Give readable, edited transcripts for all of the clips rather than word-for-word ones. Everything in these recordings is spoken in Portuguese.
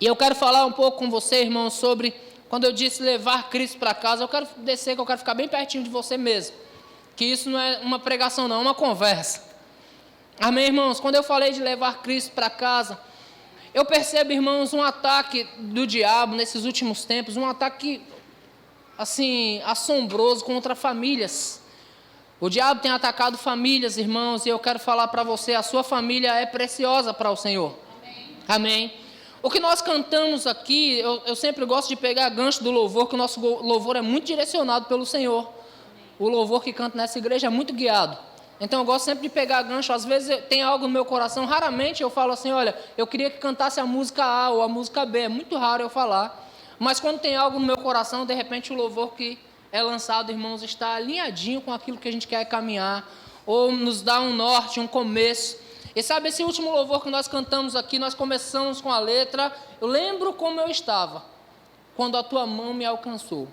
E eu quero falar um pouco com você, irmão, sobre quando eu disse levar Cristo para casa. Eu quero descer, que eu quero ficar bem pertinho de você mesmo. Que isso não é uma pregação não, é uma conversa. Amém, irmãos? Quando eu falei de levar Cristo para casa, eu percebo, irmãos, um ataque do diabo nesses últimos tempos, um ataque, assim, assombroso contra famílias. O diabo tem atacado famílias, irmãos, e eu quero falar para você, a sua família é preciosa para o Senhor. Amém. Amém. O que nós cantamos aqui, eu sempre gosto de pegar gancho do louvor, que o nosso louvor é muito direcionado pelo Senhor. Amém. O louvor que canta nessa igreja é muito guiado. Então eu gosto sempre de pegar gancho, às vezes tem algo no meu coração, raramente eu falo assim, olha, eu queria que cantasse a música A ou a música B, é muito raro eu falar. Mas quando tem algo no meu coração, de repente o louvor que é lançado, irmãos, está alinhadinho com aquilo que a gente quer caminhar, ou nos dá um norte, um começo. E sabe, esse último louvor que nós cantamos aqui, nós começamos com a letra, eu lembro como eu estava, quando a tua mão me alcançou.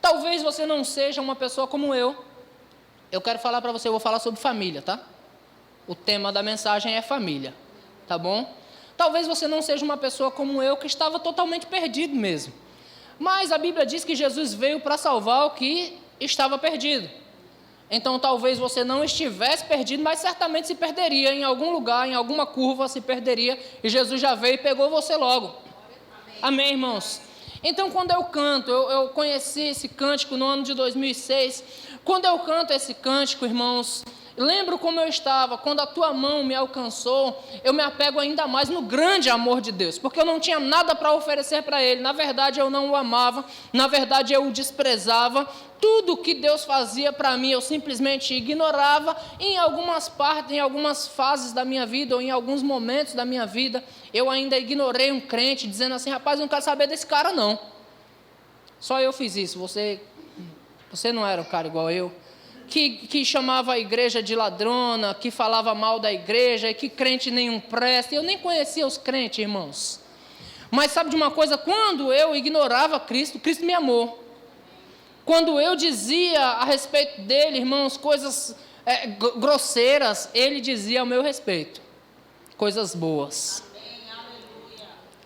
Talvez você não seja uma pessoa como eu quero falar para você, eu vou falar sobre família, tá? O tema da mensagem é família, tá bom? Talvez você não seja uma pessoa como eu, que estava totalmente perdido mesmo. Mas a Bíblia diz que Jesus veio para salvar o que estava perdido. Então talvez você não estivesse perdido, mas certamente se perderia em algum lugar, em alguma curva se perderia, e Jesus já veio e pegou você logo. Amém, amém, irmãos? Então quando eu canto, eu conheci esse cântico no ano de 2006, quando eu canto esse cântico, irmãos, lembro como eu estava, quando a tua mão me alcançou, eu me apego ainda mais no grande amor de Deus, porque eu não tinha nada para oferecer para Ele, na verdade eu não o amava, na verdade eu o desprezava, tudo que Deus fazia para mim eu simplesmente ignorava, em algumas partes, em algumas fases da minha vida, ou em alguns momentos da minha vida, eu ainda ignorei um crente, dizendo assim, rapaz, eu não quero saber desse cara não, só eu fiz isso, você não era um cara igual eu, que chamava a igreja de ladrona, que falava mal da igreja, que crente nenhum presta. Eu nem conhecia os crentes, irmãos. Mas sabe de uma coisa? Quando eu ignorava Cristo, Cristo me amou. Quando eu dizia a respeito dele, irmãos, coisas grosseiras, ele dizia ao meu respeito coisas boas.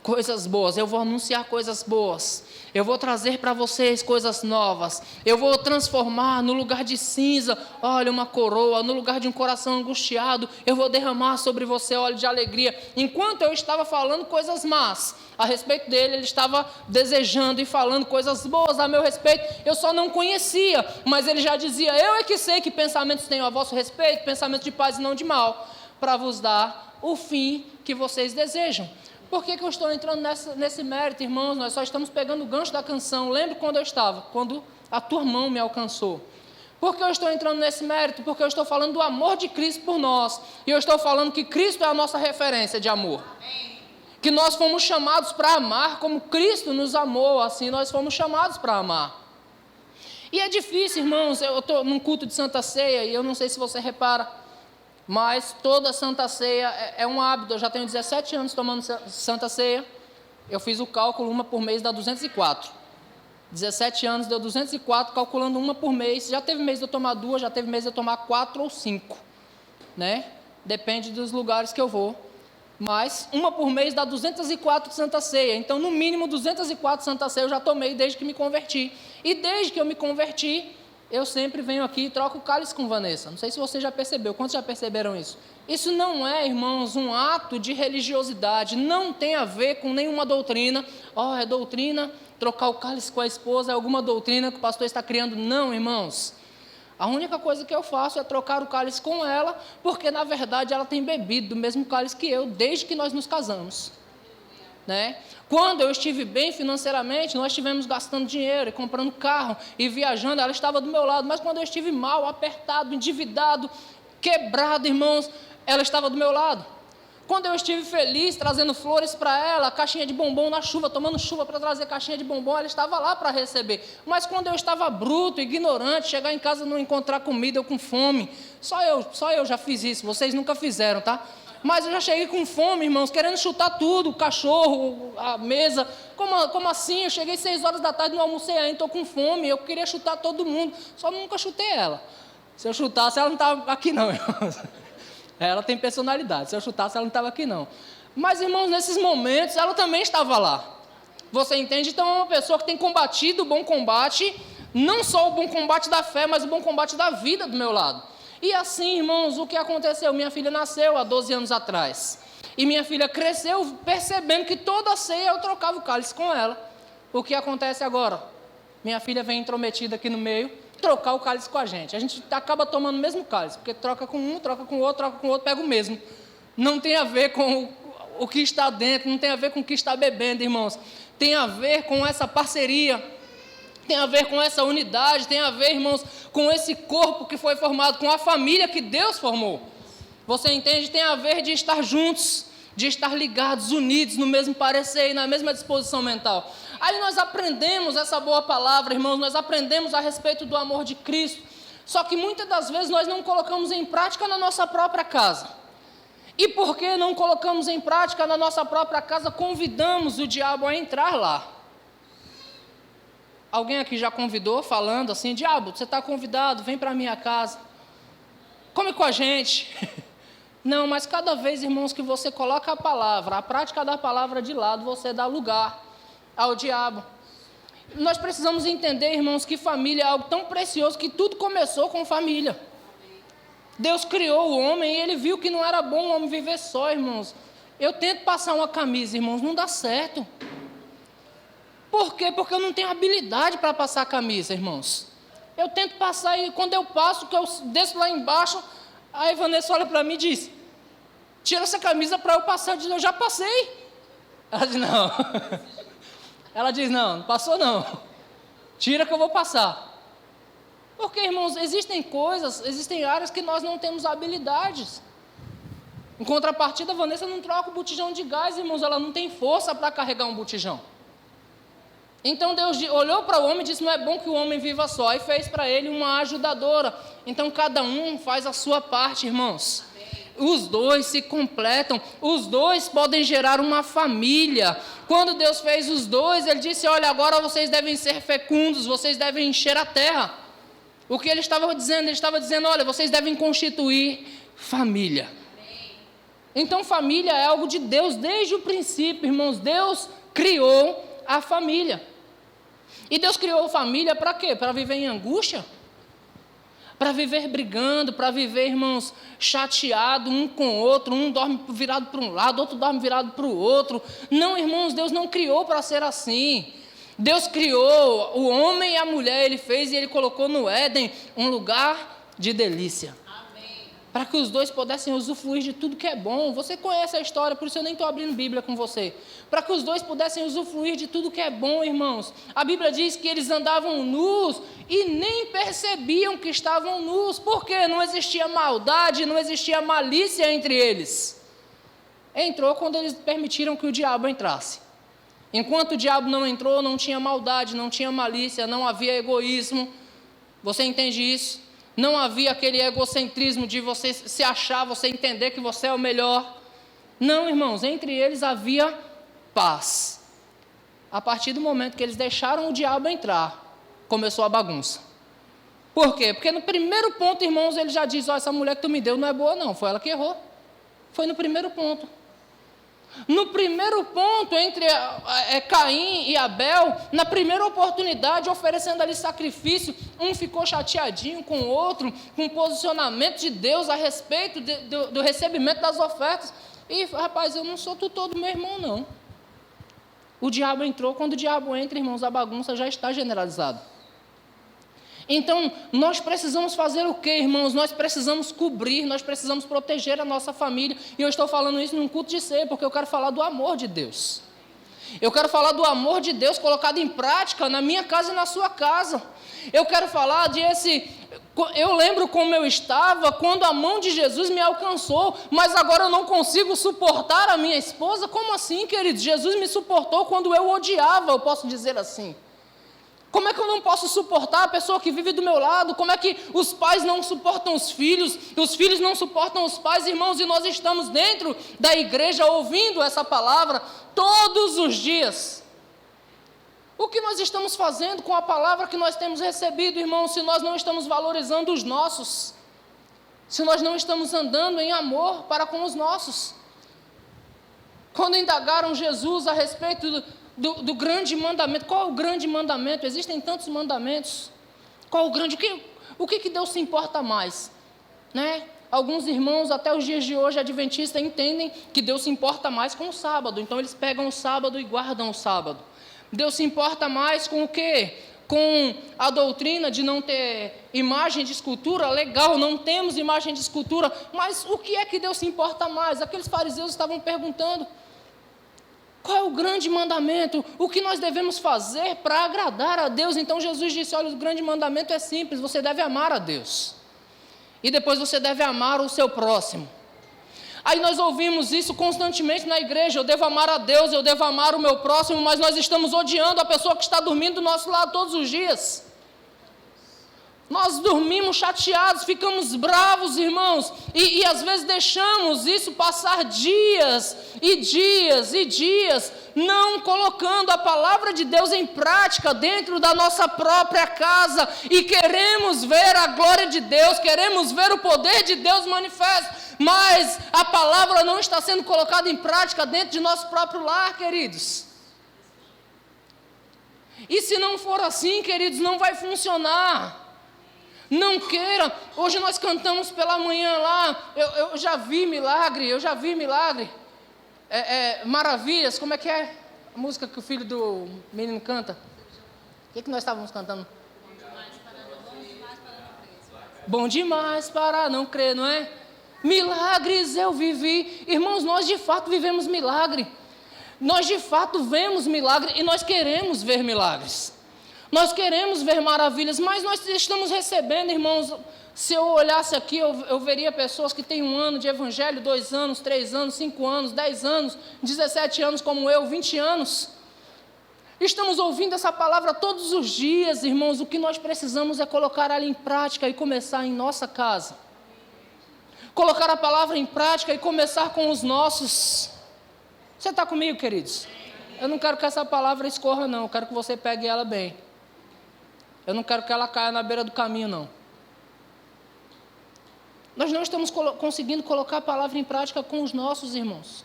Coisas boas, eu vou anunciar coisas boas, eu vou trazer para vocês coisas novas, eu vou transformar no lugar de cinza, olha, uma coroa, no lugar de um coração angustiado, eu vou derramar sobre você óleo de alegria. Enquanto eu estava falando coisas más a respeito dele, ele estava desejando e falando coisas boas a meu respeito, eu só não conhecia, mas ele já dizia, eu é que sei que pensamentos tenho a vosso respeito, pensamentos de paz e não de mal, para vos dar o fim que vocês desejam. Por que eu estou entrando nesse mérito, irmãos? Nós só estamos pegando o gancho da canção. Lembro quando eu estava, quando a tua mão me alcançou. Por que eu estou entrando nesse mérito? Porque eu estou falando do amor de Cristo por nós. E eu estou falando que Cristo é a nossa referência de amor. Amém. Que nós fomos chamados para amar como Cristo nos amou, assim nós fomos chamados para amar. E é difícil, irmãos, eu estou num culto de Santa Ceia, e eu não sei se você repara, mas toda Santa Ceia é um hábito. Eu já tenho 17 anos tomando Santa Ceia. Eu fiz o cálculo, uma por mês dá 204. 17 anos deu 204, calculando uma por mês. Já teve mês de eu tomar 2, já teve mês de eu tomar 4 ou 5. Né? Depende dos lugares que eu vou. Mas uma por mês dá 204 de Santa Ceia. Então, no mínimo, 204 Santa Ceia eu já tomei desde que me converti. E desde que eu me converti, eu sempre venho aqui e troco o cálice com Vanessa. Não sei se você já percebeu. Quantos já perceberam isso? Isso não é, irmãos, um ato de religiosidade. Não tem a ver com nenhuma doutrina. É doutrina, trocar o cálice com a esposa, é alguma doutrina que o pastor está criando. Não, irmãos. A única coisa que eu faço é trocar o cálice com ela, porque, na verdade, ela tem bebido do mesmo cálice que eu, desde que nós nos casamos. Né? Quando eu estive bem financeiramente, nós estivemos gastando dinheiro e comprando carro e viajando, ela estava do meu lado, mas quando eu estive mal, apertado, endividado, quebrado, irmãos, ela estava do meu lado. Quando eu estive feliz, trazendo flores para ela, caixinha de bombom na chuva, tomando chuva para trazer caixinha de bombom, ela estava lá para receber. Mas quando eu estava bruto, ignorante, chegar em casa e não encontrar comida, eu com fome, só eu já fiz isso, vocês nunca fizeram, tá? Mas eu já cheguei com fome, irmãos, querendo chutar tudo, o cachorro, a mesa. Como assim? Eu cheguei 6 horas da tarde, não almocei ainda, estou com fome, eu queria chutar todo mundo, só nunca chutei ela. Se eu chutasse, ela não estava aqui não, irmãos. Ela tem personalidade, se eu chutasse, ela não estava aqui não. Mas, irmãos, nesses momentos, ela também estava lá. Você entende? Então, é uma pessoa que tem combatido o bom combate, não só o bom combate da fé, mas o bom combate da vida do meu lado. E assim, irmãos, o que aconteceu? Minha filha nasceu há 12 anos atrás. E minha filha cresceu percebendo que toda ceia eu trocava o cálice com ela. O que acontece agora? Minha filha vem intrometida aqui no meio, trocar o cálice com a gente. A gente acaba tomando o mesmo cálice, porque troca com um, troca com o outro, pega o mesmo. Não tem a ver com o que está dentro, não tem a ver com o que está bebendo, irmãos. Tem a ver com essa parceria, tem a ver com essa unidade, tem a ver, irmãos, com esse corpo que foi formado, com a família que Deus formou. Você entende? Tem a ver de estar juntos, de estar ligados, unidos, no mesmo parecer e na mesma disposição mental. Aí nós aprendemos essa boa palavra, irmãos, nós aprendemos a respeito do amor de Cristo, só que muitas das vezes nós não colocamos em prática na nossa própria casa. E porque não colocamos em prática na nossa própria casa, convidamos o diabo a entrar lá. Alguém aqui já convidou, falando assim, diabo, você está convidado, vem para a minha casa, come com a gente. Não, mas cada vez, irmãos, que você coloca a palavra, a prática da palavra de lado, você dá lugar ao diabo. Nós precisamos entender, irmãos, que família é algo tão precioso, que tudo começou com família. Deus criou o homem e ele viu que não era bom o homem viver só, irmãos. Eu tento passar uma camisa, irmãos, não dá certo. Por quê? Porque eu não tenho habilidade para passar a camisa, irmãos. Eu tento passar e quando eu passo, que eu desço lá embaixo, a Vanessa olha para mim e diz, tira essa camisa para eu passar. Eu digo, eu já passei. Ela diz, não. Ela diz, não passou não. Tira que eu vou passar. Porque, irmãos, existem coisas, existem áreas que nós não temos habilidades. Em contrapartida, a Vanessa não troca o botijão de gás, irmãos, ela não tem força para carregar um botijão. Então Deus olhou para o homem e disse, não é bom que o homem viva só, e fez para ele uma ajudadora. Então cada um faz a sua parte, irmãos. Os dois se completam, os dois podem gerar uma família. Quando Deus fez os dois, Ele disse, olha, agora vocês devem ser fecundos, vocês devem encher a terra. O que Ele estava dizendo? Ele estava dizendo, olha, vocês devem constituir família. Então família é algo de Deus, desde o princípio, irmãos. Deus criou a família. E Deus criou a família para quê? Para viver em angústia? Para viver brigando, para viver, irmãos, chateado um com o outro, um dorme virado para um lado, outro dorme virado para o outro. Não, irmãos, Deus não criou para ser assim. Deus criou o homem e a mulher, Ele fez e Ele colocou no Éden um lugar de delícia. Para que os dois pudessem usufruir de tudo que é bom. Você conhece a história, por isso eu nem estou abrindo Bíblia com você. Para que os dois pudessem usufruir de tudo que é bom, irmãos. A Bíblia diz que eles andavam nus e nem percebiam que estavam nus. Por quê? Não existia maldade, não existia malícia entre eles. Entrou quando eles permitiram que o diabo entrasse. Enquanto o diabo não entrou, não tinha maldade, não tinha malícia, não havia egoísmo. Você entende isso? Não havia aquele egocentrismo de você se achar, você entender que você é o melhor. Não, irmãos, entre eles havia paz. A partir do momento que eles deixaram o diabo entrar, começou a bagunça. Por quê? Porque no primeiro ponto, irmãos, ele já diz, essa mulher que tu me deu não é boa não, foi ela que errou. Foi no primeiro ponto. No primeiro ponto, entre Caim e Abel, na primeira oportunidade, oferecendo ali sacrifício, um ficou chateadinho com o outro, com o posicionamento de Deus a respeito do recebimento das ofertas. E, rapaz, eu não sou tutor do meu irmão, não. O diabo entrou, quando o diabo entra, irmãos, a bagunça já está generalizada. Então, nós precisamos fazer o quê, irmãos? Nós precisamos cobrir, nós precisamos proteger a nossa família. E eu estou falando isso num culto de ceia, porque eu quero falar do amor de Deus. Eu quero falar do amor de Deus colocado em prática na minha casa e na sua casa. Eu quero falar eu lembro como eu estava quando a mão de Jesus me alcançou, mas agora eu não consigo suportar a minha esposa. Como assim, queridos? Jesus me suportou quando eu odiava, eu posso dizer assim. Como é que eu não posso suportar a pessoa que vive do meu lado? Como é que os pais não suportam os filhos não suportam os pais, irmãos, e nós estamos dentro da igreja ouvindo essa palavra todos os dias. O que nós estamos fazendo com a palavra que nós temos recebido, irmãos, se nós não estamos valorizando os nossos? Se nós não estamos andando em amor para com os nossos? Quando indagaram Jesus a respeito do grande mandamento, qual é o grande mandamento? Existem tantos mandamentos. Qual o grande? O que Deus se importa mais? Né? Alguns irmãos, até os dias de hoje, adventistas, entendem que Deus se importa mais com o sábado. Então, eles pegam o sábado e guardam o sábado. Deus se importa mais com o quê? Com a doutrina de não ter imagem de escultura. Legal, não temos imagem de escultura. Mas o que é que Deus se importa mais? Aqueles fariseus estavam perguntando: qual é o grande mandamento? O que nós devemos fazer para agradar a Deus? Então, Jesus disse: olha, o grande mandamento é simples, você deve amar a Deus. E depois você deve amar o seu próximo. Aí nós ouvimos isso constantemente na igreja: eu devo amar a Deus, eu devo amar o meu próximo, mas nós estamos odiando a pessoa que está dormindo do nosso lado todos os dias. Nós dormimos chateados, ficamos bravos, irmãos, e às vezes deixamos isso passar dias e dias e dias, não colocando a palavra de Deus em prática dentro da nossa própria casa, e queremos ver a glória de Deus, queremos ver o poder de Deus manifesto, mas a palavra não está sendo colocada em prática dentro de nosso próprio lar, queridos. E se não for assim, queridos, não vai funcionar. Não queira. Hoje nós cantamos pela manhã lá, eu já vi milagre, maravilhas. Como é que é a música que o filho do menino canta? O que nós estávamos cantando? Bom demais para não crer, não é? Milagres eu vivi. Irmãos, nós de fato vivemos milagre. Nós de fato vemos milagre e nós queremos ver milagres. Nós queremos ver maravilhas, mas nós estamos recebendo, irmãos. Se eu olhasse aqui, eu veria pessoas que têm 1 ano de evangelho, 2 anos, 3 anos, 5 anos, 10 anos, 17 anos como eu, 20 anos. Estamos ouvindo essa palavra todos os dias, irmãos. O que nós precisamos é colocar ela em prática e começar em nossa casa. Colocar a palavra em prática e começar com os nossos. Você está comigo, queridos? Eu não quero que essa palavra escorra, não. Eu quero que você pegue ela bem. Eu não quero que ela caia na beira do caminho, não. Nós não estamos conseguindo colocar a palavra em prática com os nossos irmãos.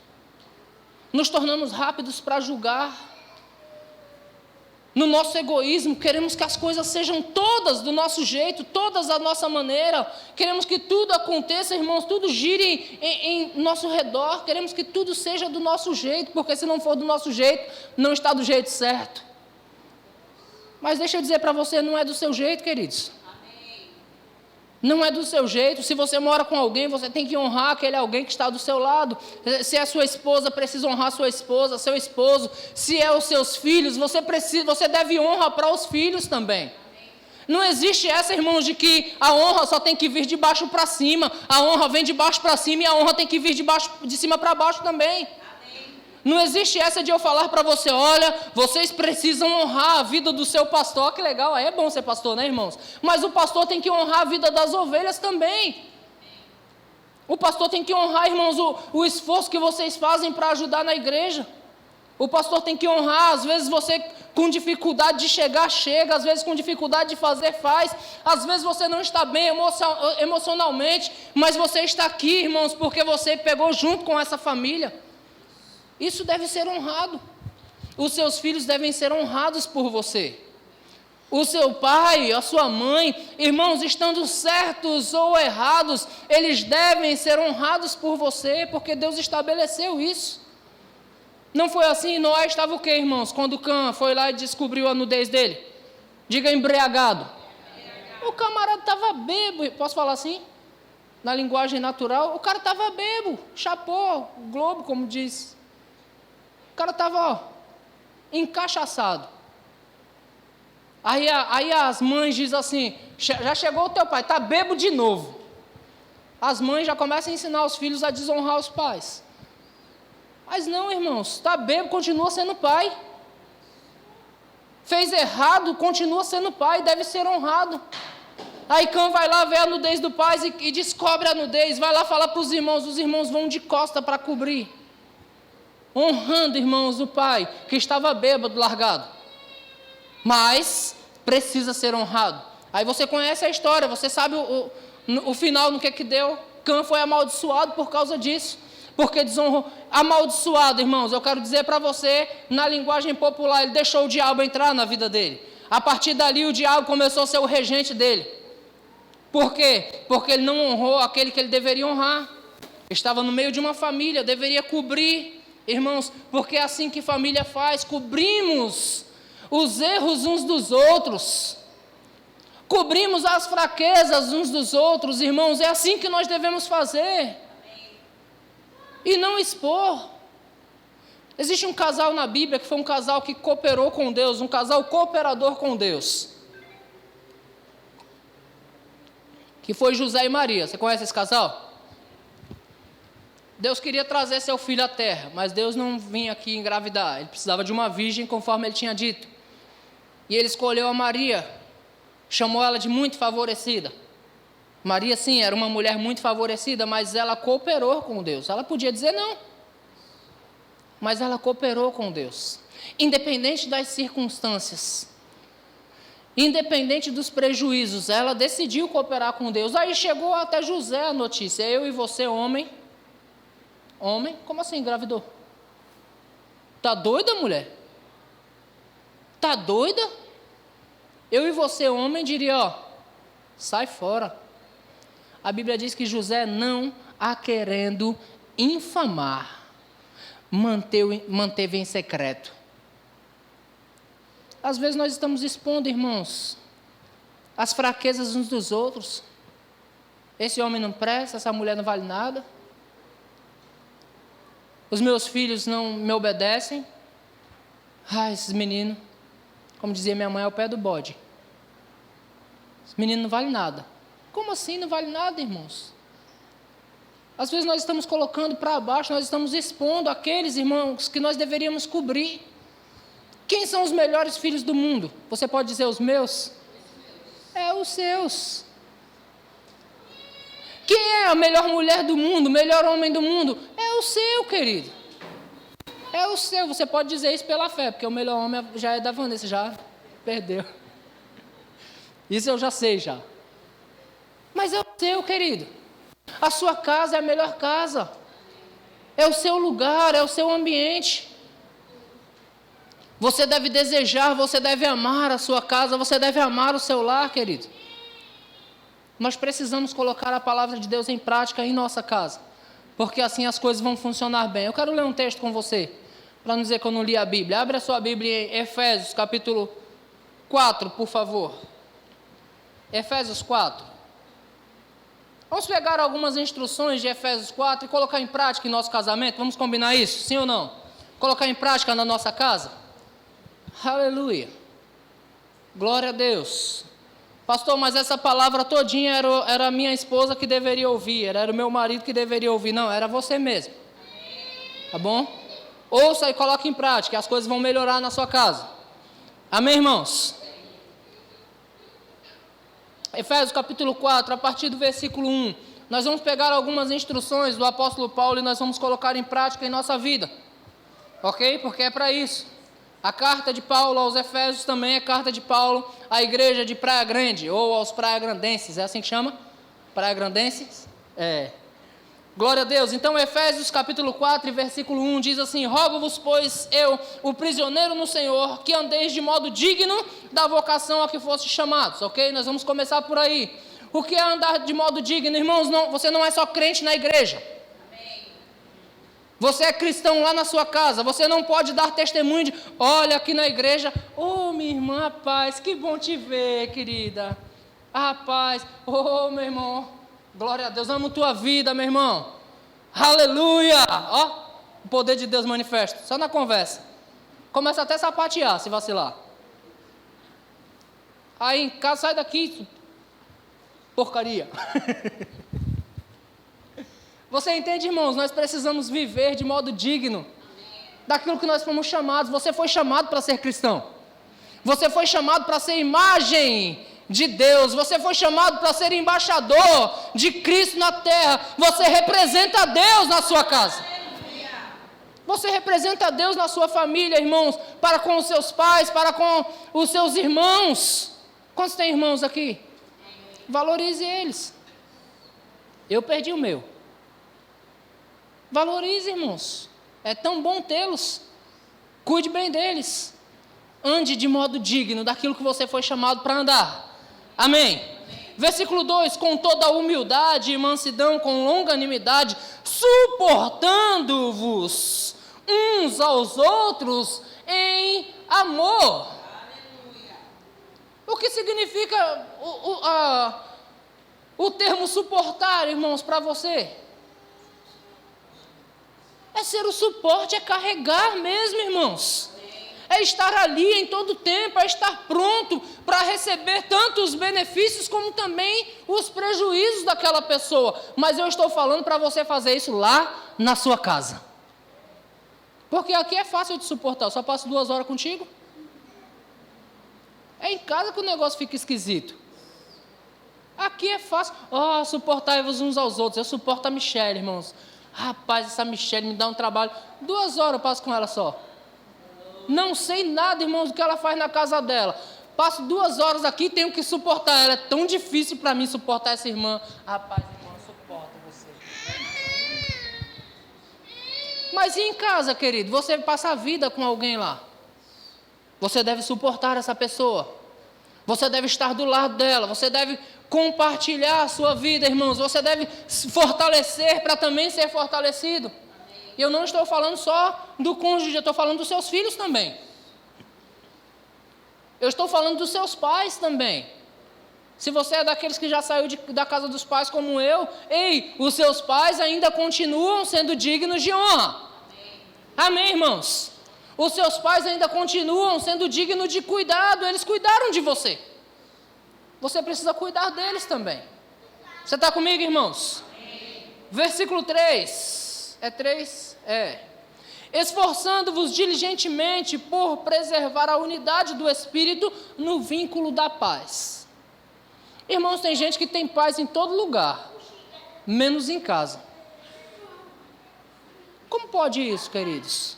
Nos tornamos rápidos para julgar. No nosso egoísmo, queremos que as coisas sejam todas do nosso jeito, todas da nossa maneira. Queremos que tudo aconteça, irmãos, tudo gire em nosso redor. Queremos que tudo seja do nosso jeito, porque se não for do nosso jeito, não está do jeito certo. Mas deixa eu dizer para você, não é do seu jeito, queridos. Amém. Não é do seu jeito. Se você mora com alguém, você tem que honrar aquele alguém que está do seu lado. Se é sua esposa, precisa honrar sua esposa, seu esposo. Se é os seus filhos, você deve honra para os filhos também. Amém. Não existe essa, irmãos, de que a honra só tem que vir de baixo para cima. A honra vem de baixo para cima e a honra tem que vir de cima para baixo também. Não existe essa de eu falar para você: olha, vocês precisam honrar a vida do seu pastor. Que legal, é bom ser pastor, né, irmãos? Mas o pastor tem que honrar a vida das ovelhas também. O pastor tem que honrar, irmãos, o esforço que vocês fazem para ajudar na igreja. O pastor tem que honrar, às vezes você com dificuldade de chegar, chega, às vezes com dificuldade de fazer, faz. Às vezes você não está bem emocionalmente, mas você está aqui, irmãos, porque você pegou junto com essa família. Isso deve ser honrado. Os seus filhos devem ser honrados por você. O seu pai, a sua mãe, irmãos, estando certos ou errados, eles devem ser honrados por você, porque Deus estabeleceu isso. Não foi assim? Noé estava o quê, irmãos? Quando Cã foi lá e descobriu a nudez dele? Diga: embriagado. O camarada estava bêbado, posso falar assim? Na linguagem natural, o cara estava bêbado, chapou, globo, como diz. O cara estava encachaçado. Aí as mães dizem assim: já chegou o teu pai, está bêbado de novo. As mães já começam a ensinar os filhos a desonrar os pais. Mas não, irmãos, está bêbado, continua sendo pai. Fez errado, continua sendo pai, deve ser honrado. Aí Cã vai lá ver a nudez do pai e descobre a nudez, vai lá falar para os irmãos vão de costa para cobrir. Honrando, irmãos, o pai que estava bêbado, largado. Mas precisa ser honrado. Aí você conhece a história, você sabe o final no que deu. Cã foi amaldiçoado por causa disso. Porque desonrou, amaldiçoado, irmãos, eu quero dizer para você, na linguagem popular, ele deixou o diabo entrar na vida dele. A partir dali o diabo começou a ser o regente dele. Por quê? Porque ele não honrou aquele que ele deveria honrar. Estava no meio de uma família, deveria cobrir, irmãos, porque é assim que família faz, cobrimos os erros uns dos outros, cobrimos as fraquezas uns dos outros, irmãos, é assim que nós devemos fazer, e não expor. Existe um casal na Bíblia que foi um casal que cooperou com Deus, um casal cooperador com Deus, que foi José e Maria. Você conhece esse casal? Deus queria trazer seu filho à terra, mas Deus não vinha aqui engravidar, ele precisava de uma virgem, conforme ele tinha dito, e ele escolheu a Maria, chamou ela de muito favorecida. Maria, sim, era uma mulher muito favorecida, mas ela cooperou com Deus. Ela podia dizer não, mas ela cooperou com Deus, independente das circunstâncias, independente dos prejuízos, ela decidiu cooperar com Deus. Aí chegou até José a notícia: eu e você, homem, como assim engravidou? Tá doida, mulher? Tá doida? Eu e você, homem, diria, ó, sai fora. A Bíblia diz que José, não a querendo infamar, manteve em secreto. Às vezes nós estamos expondo, irmãos, as fraquezas uns dos outros. Esse homem não presta, essa mulher não vale nada. Os meus filhos não me obedecem. Esses meninos, como dizia minha mãe, é o pé do bode. Esse menino não vale nada. Como assim não vale nada, irmãos? Às vezes nós estamos colocando para baixo, nós estamos expondo aqueles, irmãos, que nós deveríamos cobrir. Quem são os melhores filhos do mundo? Você pode dizer os meus? É os seus. Quem é a melhor mulher do mundo, o melhor homem do mundo? É o seu, querido. É o seu. Você pode dizer isso pela fé, porque o melhor homem já é da Vanessa, já perdeu. Isso eu já sei já. Mas é o seu, querido. A sua casa é a melhor casa. É o seu lugar, é o seu ambiente. Você deve desejar, você deve amar a sua casa, você deve amar o seu lar, querido. Nós precisamos colocar a palavra de Deus em prática em nossa casa, porque assim as coisas vão funcionar bem. Eu quero ler um texto com você, para não dizer que eu não li a Bíblia. Abre a sua Bíblia em Efésios, capítulo 4, por favor. Efésios 4. Vamos pegar algumas instruções de Efésios 4 e colocar em prática em nosso casamento. Vamos combinar isso, sim ou não? Colocar em prática na nossa casa? Aleluia. Glória a Deus. Pastor, mas essa palavra todinha era a minha esposa que deveria ouvir, era o meu marido que deveria ouvir. Não, era você mesmo. Tá bom? Ouça e coloque em prática, as coisas vão melhorar na sua casa. Amém, irmãos? Efésios capítulo 4, a partir do versículo 1. Nós vamos pegar algumas instruções do apóstolo Paulo e nós vamos colocar em prática em nossa vida. Ok? Porque é para isso. A carta de Paulo aos Efésios também é carta de Paulo à igreja de Praia Grande, ou aos praia-grandenses, é assim que chama? Praia-grandenses? É. Glória a Deus. Então, Efésios capítulo 4, versículo 1 diz assim: rogo-vos, pois eu, o prisioneiro no Senhor, que andeis de modo digno da vocação a que fostes chamados. Ok? Nós vamos começar por aí. O que é andar de modo digno? Irmãos, você não é só crente na igreja. Você é cristão lá na sua casa, você não pode dar testemunho de, olha aqui na igreja, minha irmã, paz, que bom te ver, querida, paz, meu irmão, glória a Deus, amo tua vida, meu irmão, aleluia, o poder de Deus manifesta, só na conversa, começa até a sapatear, se vacilar, aí em casa, sai daqui, porcaria. Você entende, irmãos? Nós precisamos viver de modo digno daquilo que nós fomos chamados. Você foi chamado para ser cristão. Você foi chamado para ser imagem de Deus. Você foi chamado para ser embaixador de Cristo na terra. Você representa a Deus na sua casa. Você representa a Deus na sua família, irmãos, para com os seus pais, para com os seus irmãos. Quantos tem irmãos aqui? Valorize eles. Eu perdi o meu. Valorize, irmãos. É tão bom tê-los. Cuide bem deles. Ande de modo digno daquilo que você foi chamado para andar. Amém? Versículo 2: com toda humildade e mansidão, com longanimidade, suportando-vos uns aos outros em amor. O que significa o termo suportar, irmãos, para você? É ser o suporte, é carregar mesmo, irmãos. É estar ali em todo tempo, é estar pronto para receber tanto os benefícios como também os prejuízos daquela pessoa. Mas eu estou falando para você fazer isso lá na sua casa. Porque aqui é fácil de suportar, eu só passo 2 horas contigo. É em casa que o negócio fica esquisito. Aqui é fácil. Suportai-vos uns aos outros. Eu suporto a Michelle, irmãos. Rapaz, essa Michelle me dá um trabalho. 2 horas eu passo com ela só. Não sei nada, irmãos, do que ela faz na casa dela. Passo 2 horas aqui e tenho que suportar ela. É tão difícil para mim suportar essa irmã. Rapaz, irmão, eu suporto você. Mas e em casa, querido? Você passa a vida com alguém lá. Você deve suportar essa pessoa. Você deve estar do lado dela. Você deve compartilhar a sua vida, irmãos. Você deve se fortalecer para também ser fortalecido. E eu não estou falando só do cônjuge, eu estou falando dos seus filhos também. Eu estou falando dos seus pais também. Se você é daqueles que já saiu da casa dos pais como eu, os seus pais ainda continuam sendo dignos de honra. Amém, irmãos? Os seus pais ainda continuam sendo dignos de cuidado, eles cuidaram de você. Você precisa cuidar deles também. Você está comigo, irmãos? Versículo 3. É 3? É. Esforçando-vos diligentemente por preservar a unidade do Espírito no vínculo da paz. Irmãos, tem gente que tem paz em todo lugar, menos em casa. Como pode isso, queridos?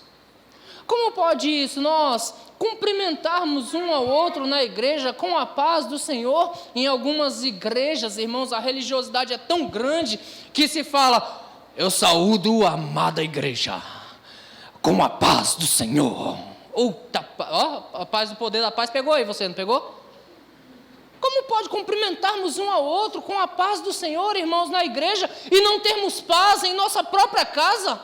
Como pode isso? Nós cumprimentarmos um ao outro na igreja com a paz do Senhor. Em algumas igrejas, irmãos, a religiosidade é tão grande que se fala: eu saúdo a amada igreja com a paz do Senhor. A paz, o poder da paz pegou aí, você não pegou? Como pode cumprimentarmos um ao outro com a paz do Senhor, irmãos, na igreja, e não termos paz em nossa própria casa?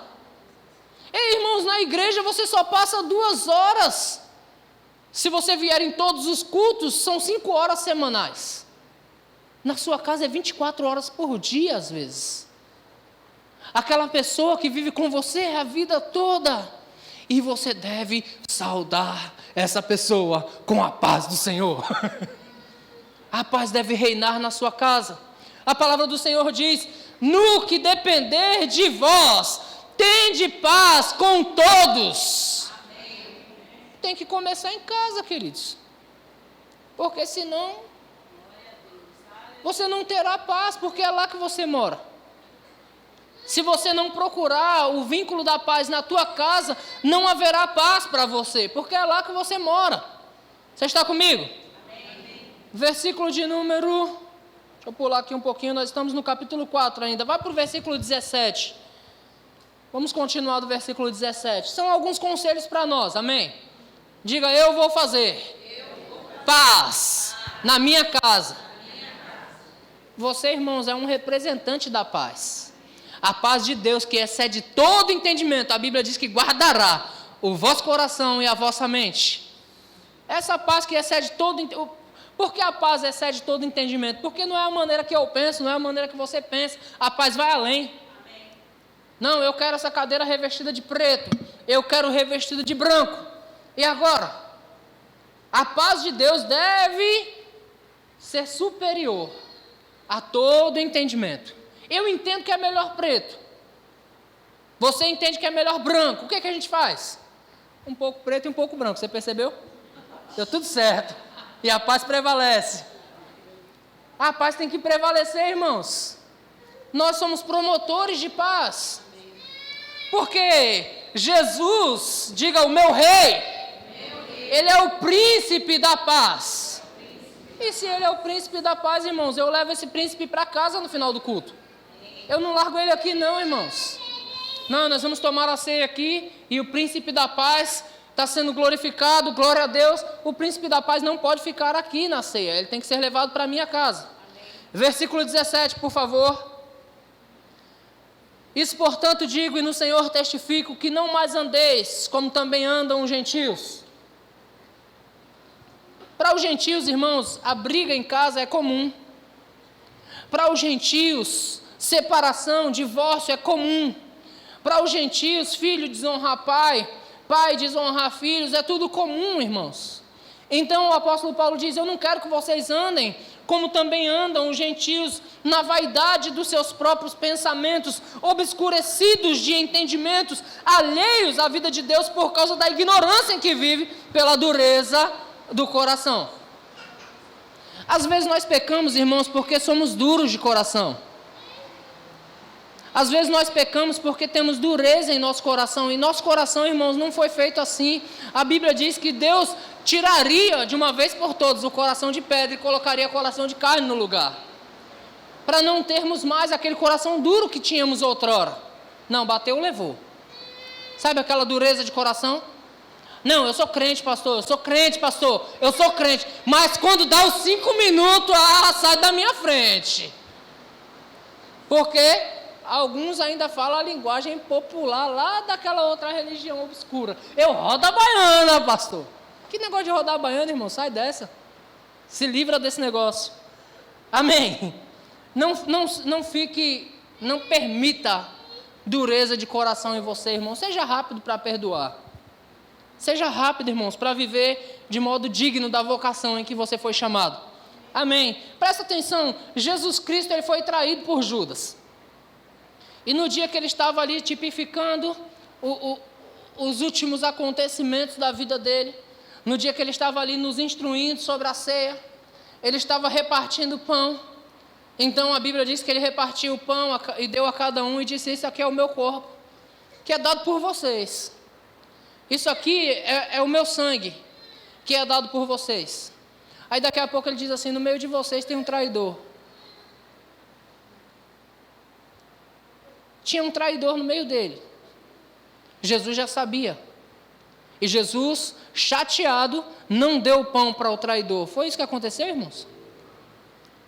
Irmãos, na igreja você só passa 2 horas. Se você vier em todos os cultos, são 5 horas semanais. Na sua casa é 24 horas por dia, às vezes. Aquela pessoa que vive com você a vida toda. E você deve saudar essa pessoa com a paz do Senhor. A paz deve reinar na sua casa. A palavra do Senhor diz: no que depender de vós, tende paz com todos. Amém. Tem que começar em casa, queridos. Porque senão você não terá paz, porque é lá que você mora. Se você não procurar o vínculo da paz na tua casa, não haverá paz para você, porque é lá que você mora. Você está comigo? Amém. Versículo de número... Deixa eu pular aqui um pouquinho, nós estamos no capítulo 4 ainda. Vai para o versículo 17. Vamos continuar do versículo 17. São alguns conselhos para nós, amém? Diga: eu vou fazer paz na minha casa. Você, irmãos, é um representante da paz. A paz de Deus, que excede todo entendimento, a Bíblia diz que guardará o vosso coração e a vossa mente. Essa paz que excede todo entendimento. Por que a paz excede todo entendimento? Porque não é a maneira que eu penso, não é a maneira que você pensa. A paz vai além. Não, eu quero essa cadeira revestida de preto, eu quero revestida de branco. E agora? A paz de Deus deve ser superior a todo entendimento. Eu entendo que é melhor preto. Você entende que é melhor branco. O que é que a gente faz? Um pouco preto e um pouco branco. Você percebeu? Deu tudo certo. E a paz prevalece. A paz tem que prevalecer, irmãos. Nós somos promotores de paz. Porque Jesus, diga: o meu rei, ele é o príncipe da paz. E se ele é o príncipe da paz, irmãos, eu levo esse príncipe para casa no final do culto. Eu não largo ele aqui não, irmãos. Não, nós vamos tomar a ceia aqui e o príncipe da paz está sendo glorificado, glória a Deus. O príncipe da paz não pode ficar aqui na ceia, ele tem que ser levado para a minha casa. Amém. Versículo 17, por favor. Isso, portanto, digo e no Senhor testifico que não mais andeis como também andam os gentios. Para os gentios, irmãos, a briga em casa é comum. Para os gentios, separação, divórcio é comum. Para os gentios, filho desonrar pai, pai desonrar filhos, é tudo comum, irmãos. Então o apóstolo Paulo diz: eu não quero que vocês andem como também andam os gentios, na vaidade dos seus próprios pensamentos, obscurecidos de entendimentos, alheios à vida de Deus por causa da ignorância em que vive, pela dureza do coração. Às vezes nós pecamos, irmãos, porque somos duros de coração. Às vezes nós pecamos porque temos dureza em nosso coração, e nosso coração, irmãos, não foi feito assim. A Bíblia diz que Deus tiraria de uma vez por todas o coração de pedra e colocaria o coração de carne no lugar, para não termos mais aquele coração duro que tínhamos outrora. Não, bateu, levou. Sabe aquela dureza de coração? Não, eu sou crente, pastor, eu sou crente, pastor, eu sou crente, mas quando dá os 5 minutos, sai da minha frente. Porque alguns ainda falam a linguagem popular lá daquela outra religião obscura. Eu rodo a baiana, pastor. Que negócio de rodar a baiana, irmão? Sai dessa. Se livra desse negócio. Amém. Não fique, não permita dureza de coração em você, irmão. Seja rápido para perdoar. Seja rápido, irmãos, para viver de modo digno da vocação em que você foi chamado. Amém. Presta atenção, Jesus Cristo, ele foi traído por Judas. E no dia que ele estava ali tipificando os últimos acontecimentos da vida dele, no dia que ele estava ali nos instruindo sobre a ceia, ele estava repartindo pão. Então a Bíblia diz que ele repartiu o pão e deu a cada um e disse: isso aqui é o meu corpo, que é dado por vocês. Isso aqui é o meu sangue, que é dado por vocês. Aí daqui a pouco ele diz assim: no meio de vocês tem um traidor. Tinha um traidor no meio dele. Jesus já sabia. E Jesus, chateado, não deu o pão para o traidor. Foi isso que aconteceu, irmãos?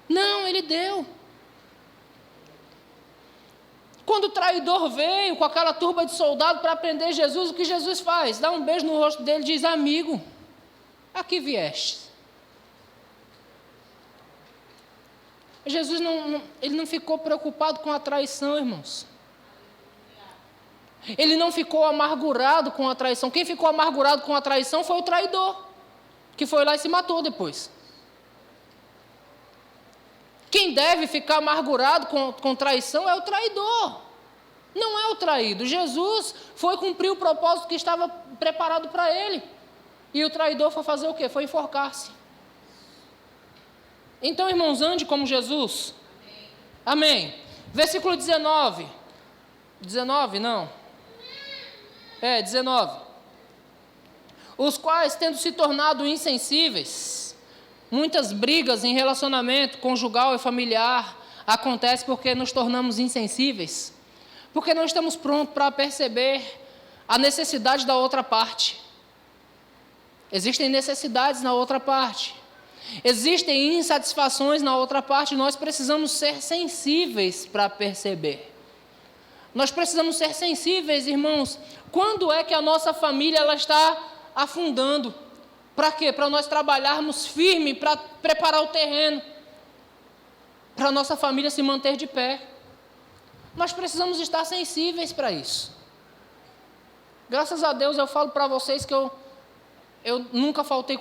Não, ele deu. Quando o traidor veio com aquela turba de soldados para prender Jesus, o que Jesus faz? Dá um beijo no rosto dele e diz: amigo, aqui vieste. Jesus ele não ficou preocupado com a traição, irmãos. Ele não ficou amargurado com a traição. Quem ficou amargurado com a traição foi o traidor, que foi lá e se matou depois. Quem deve ficar amargurado com traição é o traidor, não é o traído. Jesus foi cumprir o propósito que estava preparado para ele, e o traidor foi fazer o quê? Foi enforcar-se. Então, irmãos, ande como Jesus. Amém. Versículo 19. 19, não. 19. Os quais, tendo se tornado insensíveis, muitas brigas em relacionamento conjugal e familiar acontecem porque nos tornamos insensíveis, porque não estamos prontos para perceber a necessidade da outra parte. Existem necessidades na outra parte, existem insatisfações na outra parte, nós precisamos ser sensíveis para perceber. Nós precisamos ser sensíveis, irmãos. Quando é que a nossa família ela está afundando? Para quê? Para nós trabalharmos firme, para preparar o terreno, para a nossa família se manter de pé. Nós precisamos estar sensíveis para isso. Graças a Deus eu falo para vocês que eu nunca faltei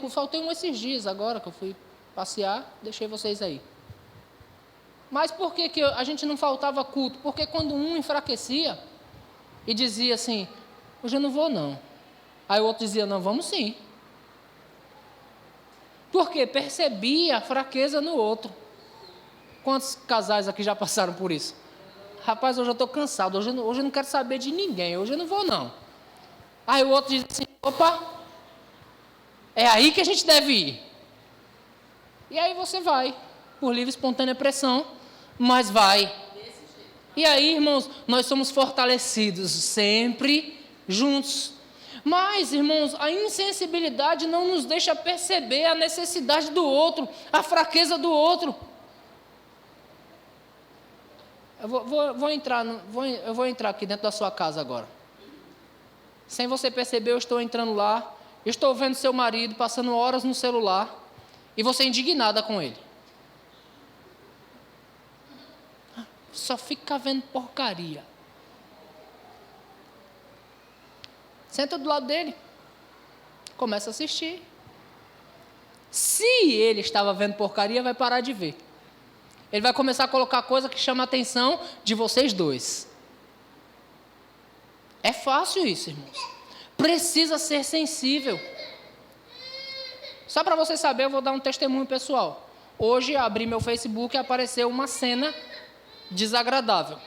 esses dias agora que eu fui passear, deixei vocês aí. Mas por que a gente não faltava culto? Porque quando um enfraquecia e dizia assim: hoje eu não vou não. Aí o outro dizia: não, vamos sim. Porque percebia a fraqueza no outro. Quantos casais aqui já passaram por isso? Rapaz, hoje eu estou cansado, hoje eu não quero saber de ninguém, hoje eu não vou não. Aí o outro diz assim: opa, é aí que a gente deve ir. E aí você vai, por livre e espontânea pressão, mas vai. E aí, irmãos, nós somos fortalecidos sempre juntos. Mas, irmãos, a insensibilidade não nos deixa perceber a necessidade do outro, a fraqueza do outro. Eu vou entrar aqui dentro da sua casa agora. Sem você perceber, eu estou entrando lá, eu estou vendo seu marido passando horas no celular, e você é indignada com ele. Só fica vendo porcaria. Senta do lado dele. Começa a assistir. Se ele estava vendo porcaria, vai parar de ver. Ele vai começar a colocar coisa que chama a atenção de vocês dois. É fácil isso, irmãos. Precisa ser sensível. Só para você saber, eu vou dar um testemunho pessoal. Hoje, abri meu Facebook e apareceu uma cena desagradável.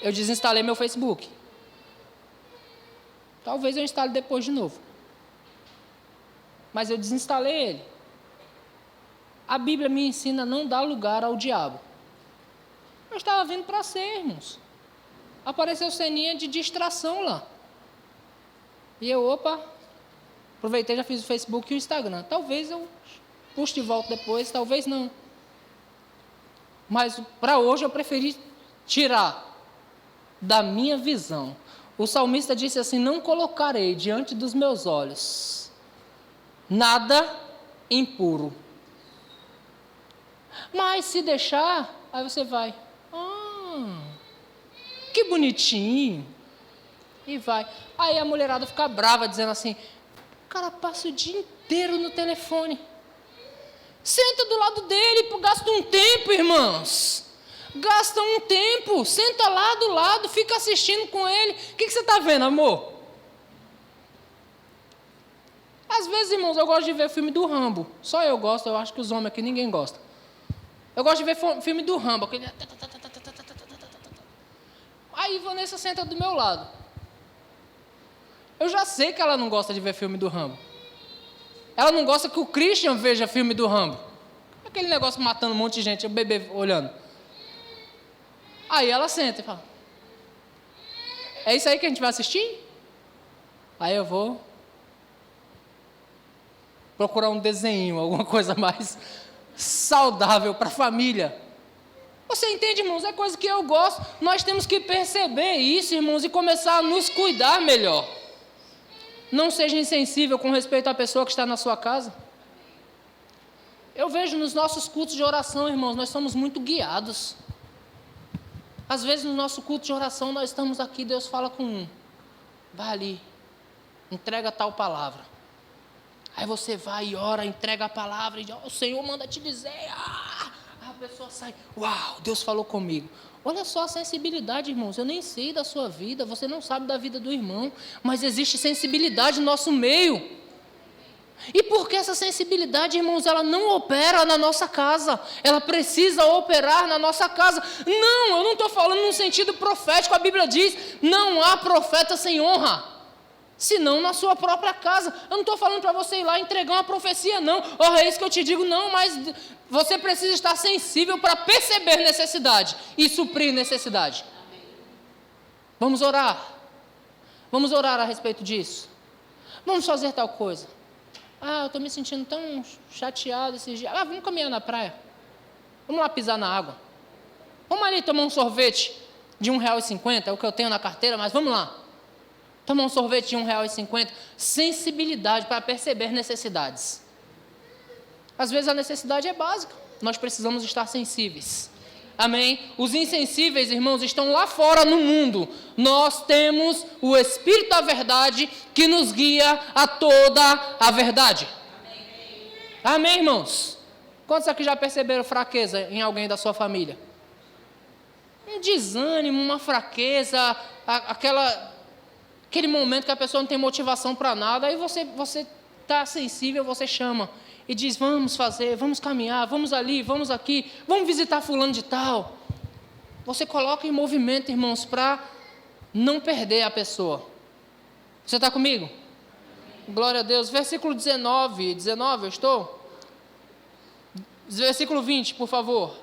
Eu desinstalei meu Facebook. Talvez eu instale depois de novo. Mas eu desinstalei ele. A Bíblia me ensina a não dar lugar ao diabo. Eu estava vindo para ser, irmãos. Apareceu ceninha de distração lá. E eu, aproveitei, já fiz o Facebook e o Instagram. Talvez eu puxe de volta depois, talvez não. Mas para hoje eu preferi tirar da minha visão. O salmista disse assim: não colocarei diante dos meus olhos nada impuro. Mas se deixar, aí você vai, que bonitinho, e vai. Aí a mulherada fica brava, dizendo assim: o cara passa o dia inteiro no telefone. Senta do lado dele, gasta um tempo, irmãos. Gasta um tempo, senta lá do lado, fica assistindo com ele. O que você está vendo, amor? Às vezes, irmãos, eu gosto de ver filme do Rambo. Só eu gosto, eu acho que os homens aqui ninguém gosta. Eu gosto de ver filme do Rambo. Aquele... Aí Vanessa senta do meu lado. Eu já sei que ela não gosta de ver filme do Rambo. Ela não gosta que o Christian veja filme do Rambo. Aquele negócio matando um monte de gente, o bebê olhando. Aí ela senta e fala: é isso aí que a gente vai assistir? Aí eu vou procurar um desenho, alguma coisa mais saudável para a família. Você entende, irmãos? É coisa que eu gosto. Nós temos que perceber isso, irmãos, e começar a nos cuidar melhor. Não seja insensível com respeito à pessoa que está na sua casa. Eu vejo nos nossos cultos de oração, irmãos, nós somos muito guiados. Às vezes no nosso culto de oração nós estamos aqui, Deus fala com um: vai ali, entrega tal palavra. Aí você vai e ora, entrega a palavra e diz: o Senhor manda te dizer. A pessoa sai: uau, Deus falou comigo. Olha só a sensibilidade, irmãos. Eu nem sei da sua vida, você não sabe da vida do irmão, mas existe sensibilidade no nosso meio. E por que essa sensibilidade, irmãos, ela não opera na nossa casa? Ela precisa operar na nossa casa. Não, eu não estou falando num sentido profético. A Bíblia diz: não há profeta sem honra, senão na sua própria casa. Eu não estou falando para você ir lá entregar uma profecia, não. É isso que eu te digo, não, mas você precisa estar sensível para perceber necessidade e suprir necessidade. Vamos orar. Vamos orar a respeito disso. Vamos fazer tal coisa. Eu estou me sentindo tão chateado esses dias. Vamos caminhar na praia. Vamos lá pisar na água. Vamos ali tomar um sorvete de R$1,50, é o que eu tenho na carteira, mas vamos lá. Tomar um sorvete de R$1,50. Sensibilidade para perceber necessidades. Às vezes a necessidade é básica. Nós precisamos estar sensíveis. Amém? Os insensíveis, irmãos, estão lá fora no mundo. Nós temos o Espírito da verdade que nos guia a toda a verdade. Amém, irmãos? Quantos aqui já perceberam fraqueza em alguém da sua família? Um desânimo, uma fraqueza, aquele momento que a pessoa não tem motivação para nada, aí você está sensível, você chama e diz: vamos fazer, vamos caminhar, vamos ali, vamos aqui, vamos visitar fulano de tal. Você coloca em movimento, irmãos, para não perder a pessoa. Você está comigo? Glória a Deus. Versículo 19 eu estou? Versículo 20, por favor.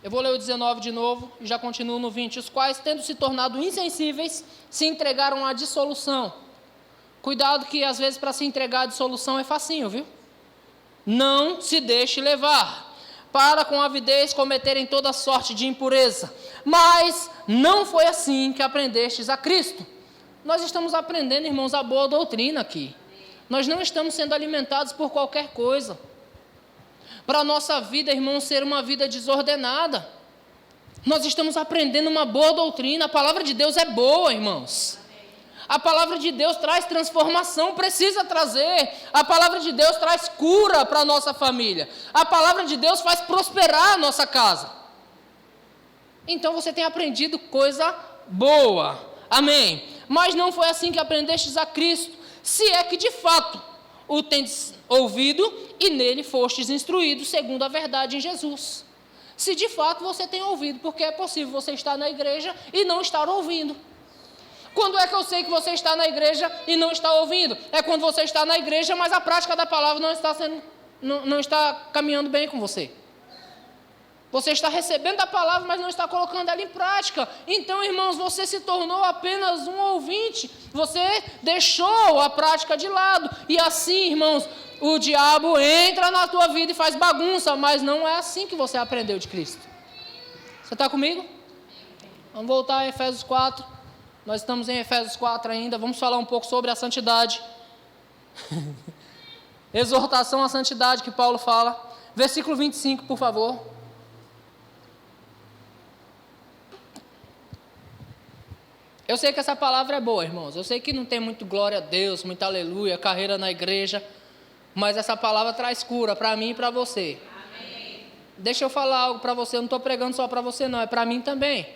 Eu vou ler o 19 de novo e já continuo no 20. Os quais, tendo se tornado insensíveis, se entregaram à dissolução. Cuidado que às vezes para se entregar à dissolução é facinho, viu? Não se deixe levar, para com avidez cometerem toda sorte de impureza. Mas não foi assim que aprendestes a Cristo. Nós estamos aprendendo, irmãos, a boa doutrina aqui. Nós não estamos sendo alimentados por qualquer coisa. Para a nossa vida, irmãos, ser uma vida desordenada. Nós estamos aprendendo uma boa doutrina. A palavra de Deus é boa, irmãos. A palavra de Deus traz transformação, precisa trazer. A palavra de Deus traz cura para a nossa família. A palavra de Deus faz prosperar a nossa casa. Então você tem aprendido coisa boa. Amém. Mas não foi assim que aprendestes a Cristo, se é que de fato o tendes ouvido e nele fostes instruídos segundo a verdade em Jesus. Se de fato você tem ouvido, porque é possível você estar na igreja e não estar ouvindo. Quando é que eu sei que você está na igreja e não está ouvindo? É quando você está na igreja, mas a prática da palavra não está caminhando bem com você. Você está recebendo a palavra, mas não está colocando ela em prática. Então, irmãos, você se tornou apenas um ouvinte. Você deixou a prática de lado. E assim, irmãos, o diabo entra na tua vida e faz bagunça. Mas não é assim que você aprendeu de Cristo. Você está comigo? Vamos voltar a Efésios 4. Nós estamos em Efésios 4 ainda. Vamos falar um pouco sobre a santidade. Exortação à santidade que Paulo fala. Versículo 25, por favor. Eu sei que essa palavra é boa, irmãos. Eu sei que não tem muito glória a Deus, muito aleluia, carreira na igreja. Mas essa palavra traz cura para mim e para você. Amém. Deixa eu falar algo para você. Eu não estou pregando só para você, não. É para mim também.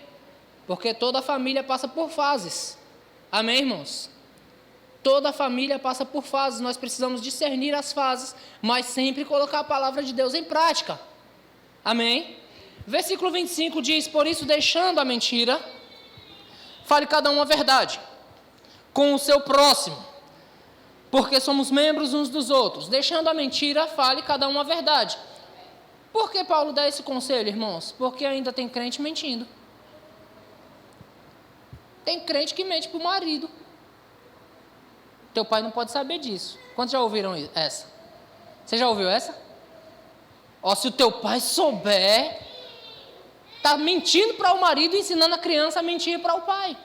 Porque toda a família passa por fases. Amém, irmãos? Toda a família passa por fases. Nós precisamos discernir as fases, mas sempre colocar a palavra de Deus em prática. Amém? Versículo 25 diz: por isso, deixando a mentira, fale cada um a verdade com o seu próximo, porque somos membros uns dos outros. Deixando a mentira, fale cada um a verdade. Por que Paulo dá esse conselho, irmãos? Porque ainda tem crente mentindo. Tem crente que mente para o marido. Teu pai não pode saber disso. Quantos já ouviram essa? Você já ouviu essa? Ó, se o teu pai souber, está mentindo para o marido, ensinando a criança a mentir para o pai.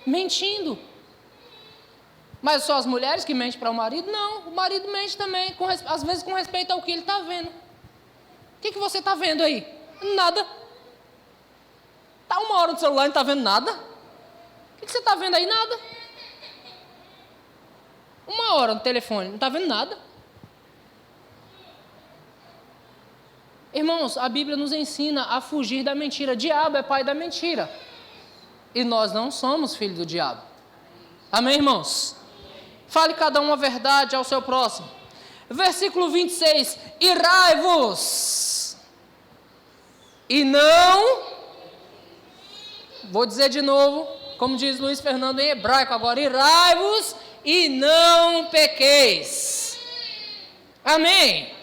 Mentindo. Mas só as mulheres que mentem para o marido? Não, o marido mente também, às vezes com respeito ao que ele está vendo. O que você está vendo aí? Nada. Está uma hora no celular e não está vendo nada? O que você está vendo aí? Nada. Uma hora no telefone, não está vendo nada. Irmãos, a Bíblia nos ensina a fugir da mentira. O diabo é pai da mentira. E nós não somos filhos do diabo. Amém, irmãos? Fale cada um a verdade ao seu próximo. Versículo 26. Irai-vos. E não... Vou dizer de novo, como diz Luiz Fernando em hebraico agora. Irai-vos e não pequeis. Amém?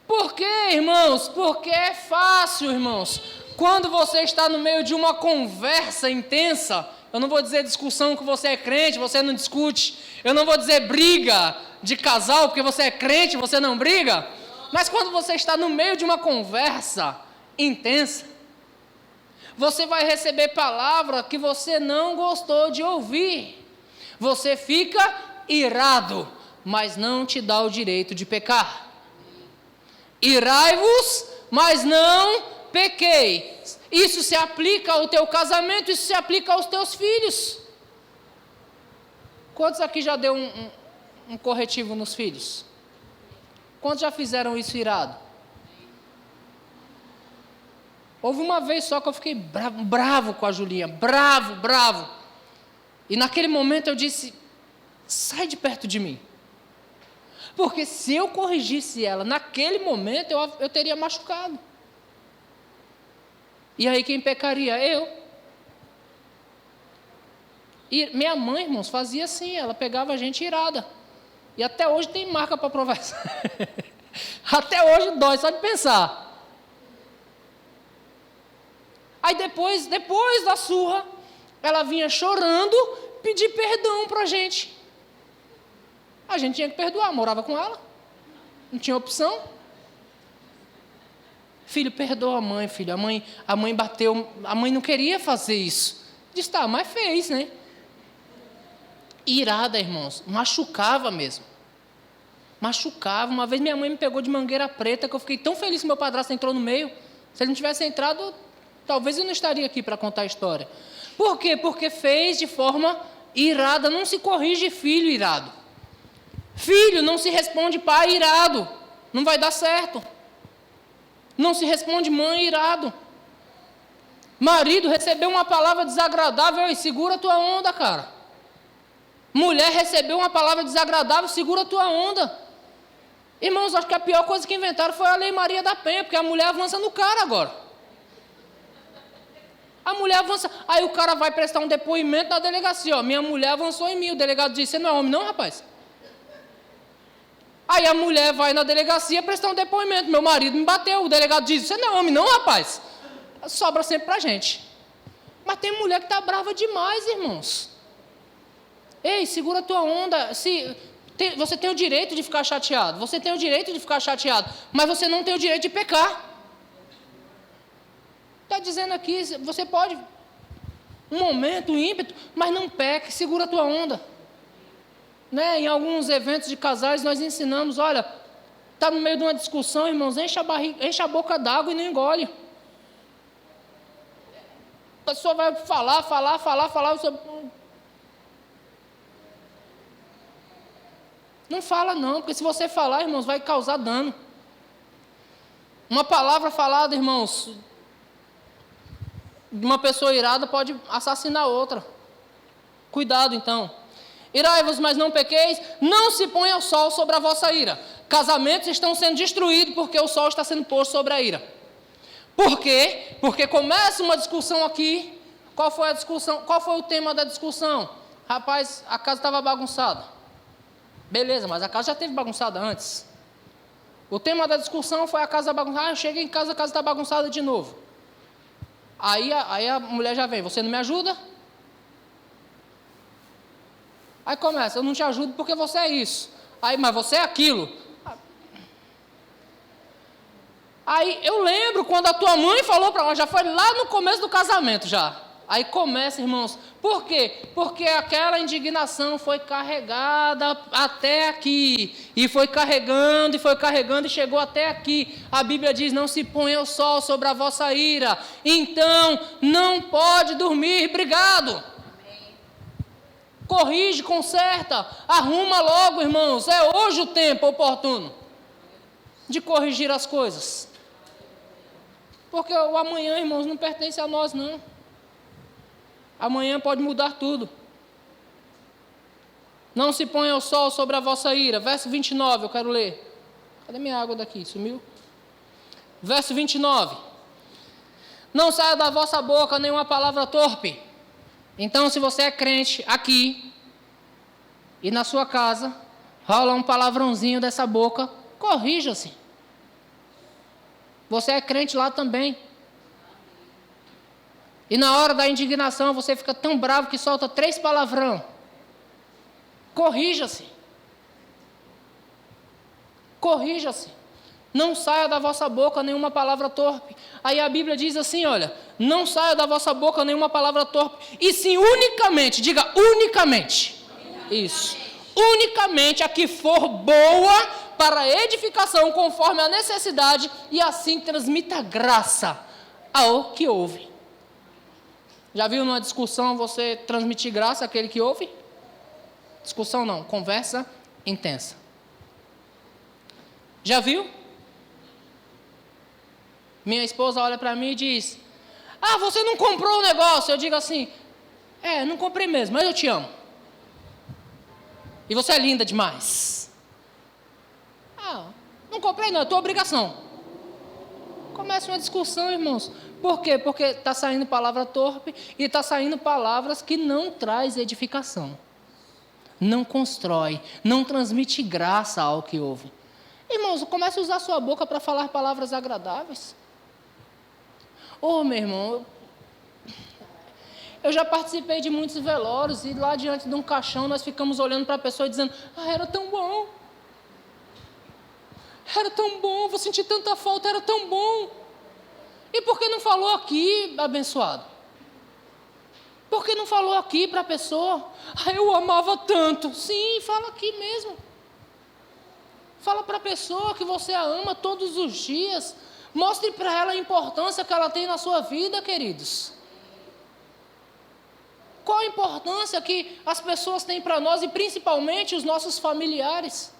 Por quê, irmãos? Porque é fácil, irmãos. Quando você está no meio de uma conversa intensa, eu não vou dizer discussão que você é crente, você não discute. Eu não vou dizer briga de casal, porque você é crente, você não briga. Mas quando você está no meio de uma conversa intensa, você vai receber palavra que você não gostou de ouvir. Você fica irado, mas não te dá o direito de pecar. Irai-vos, mas não pequeis. Isso se aplica ao teu casamento, isso se aplica aos teus filhos. Quantos aqui já deu um corretivo nos filhos? Quantos já fizeram isso irado? Houve uma vez só que eu fiquei bravo com a Julinha, bravo. E naquele momento eu disse, sai de perto de mim. Porque se eu corrigisse ela naquele momento, eu teria machucado. E aí quem pecaria? Eu. E minha mãe, irmãos, fazia assim, ela pegava a gente irada. E até hoje tem marca para provar isso. Até hoje dói, só de pensar. Aí depois da surra, ela vinha chorando, pedir perdão para a gente. A gente tinha que perdoar, morava com ela. Não tinha opção. Filho, perdoa a mãe, filho. A mãe bateu, a mãe não queria fazer isso. Disse, tá, mas fez, né? Irada, irmãos, machucava mesmo. Machucava. Uma vez minha mãe me pegou de mangueira preta, que eu fiquei tão feliz que meu padrasto entrou no meio. Se ele não tivesse entrado, talvez eu não estaria aqui para contar a história. Por quê? Porque fez de forma irada. Não se corrige filho irado. Filho não se responde pai irado. Não vai dar certo. Não se responde mãe irado. Marido recebeu uma palavra desagradável, e segura a tua onda, cara. Mulher recebeu uma palavra desagradável, segura a tua onda. Irmãos, acho que a pior coisa que inventaram foi a Lei Maria da Penha, porque a mulher avança no cara agora. A mulher avança, aí o cara vai prestar um depoimento na delegacia, ó, minha mulher avançou em mim, o delegado disse, você não é homem não, rapaz? Aí a mulher vai na delegacia prestar um depoimento, meu marido me bateu, o delegado diz, você não é homem não, rapaz? Sobra sempre pra gente. Mas tem mulher que está brava demais, irmãos. Ei, segura a tua onda. Você tem o direito de ficar chateado. Você tem o direito de ficar chateado. Mas você não tem o direito de pecar. Está dizendo aqui, você pode, um momento, um ímpeto, mas não peque, segura a tua onda. Né? Em alguns eventos de casais nós ensinamos, olha, está no meio de uma discussão, irmãos, enche a boca d'água e não engole. A pessoa vai falar, você... Não fala não, porque se você falar, irmãos, vai causar dano. Uma palavra falada, irmãos, de uma pessoa irada pode assassinar outra. Cuidado, então. Irai-vos, mas não pequeis, não se ponha o sol sobre a vossa ira. Casamentos estão sendo destruídos porque o sol está sendo posto sobre a ira. Por quê? Porque começa uma discussão aqui. Qual foi a discussão? Qual foi o tema da discussão? Rapaz, a casa estava bagunçada. Beleza, mas a casa já esteve bagunçada antes. O tema da discussão foi a casa bagunçada. Chega em casa, a casa está bagunçada de novo. Aí a mulher já vem, você não me ajuda? Aí começa, eu não te ajudo porque você é isso. Aí, mas você é aquilo. Aí eu lembro quando a tua mãe falou para nós, já foi lá no começo do casamento já. Aí começa, irmãos. Por quê? Porque aquela indignação foi carregada até aqui. E foi carregando e chegou até aqui. A Bíblia diz, não se ponha o sol sobre a vossa ira. Então, não pode dormir brigado. Corrige, conserta, arruma logo, irmãos. É hoje o tempo oportuno de corrigir as coisas. Porque o amanhã, irmãos, não pertence a nós, não. Amanhã pode mudar tudo. Não se ponha o sol sobre a vossa ira. Verso 29, eu quero ler. Cadê minha água daqui? Sumiu? Verso 29. Não saia da vossa boca nenhuma palavra torpe. Então, se você é crente aqui e na sua casa, rola um palavrãozinho dessa boca, corrija-se. Você é crente lá também. E na hora da indignação, você fica tão bravo que solta 3 palavrão. Corrija-se. Corrija-se. Não saia da vossa boca nenhuma palavra torpe. Aí a Bíblia diz assim, olha, não saia da vossa boca nenhuma palavra torpe, e sim unicamente, diga unicamente. Isso. Unicamente a que for boa para a edificação conforme a necessidade, e assim transmita graça ao que ouve. Já viu numa discussão você transmitir graça àquele que ouve? Discussão não, conversa intensa. Já viu? Minha esposa olha para mim e diz, você não comprou o negócio. Eu digo assim, não comprei mesmo, mas eu te amo. E você é linda demais. Não comprei não, é tua obrigação. Começa uma discussão, irmãos. Por quê? Porque está saindo palavra torpe e está saindo palavras que não traz edificação. Não constrói, não transmite graça ao que ouve. Irmãos, comece a usar a sua boca para falar palavras agradáveis. Meu irmão, Eu já participei de muitos velórios e lá diante de um caixão nós ficamos olhando para a pessoa e dizendo: era tão bom. Era tão bom, vou sentir tanta falta, era tão bom. E por que não falou aqui, abençoado? Por que não falou aqui para a pessoa? Eu amava tanto. Sim, fala aqui mesmo. Fala para a pessoa que você a ama todos os dias. Mostre para ela a importância que ela tem na sua vida, queridos. Qual a importância que as pessoas têm para nós e principalmente os nossos familiares?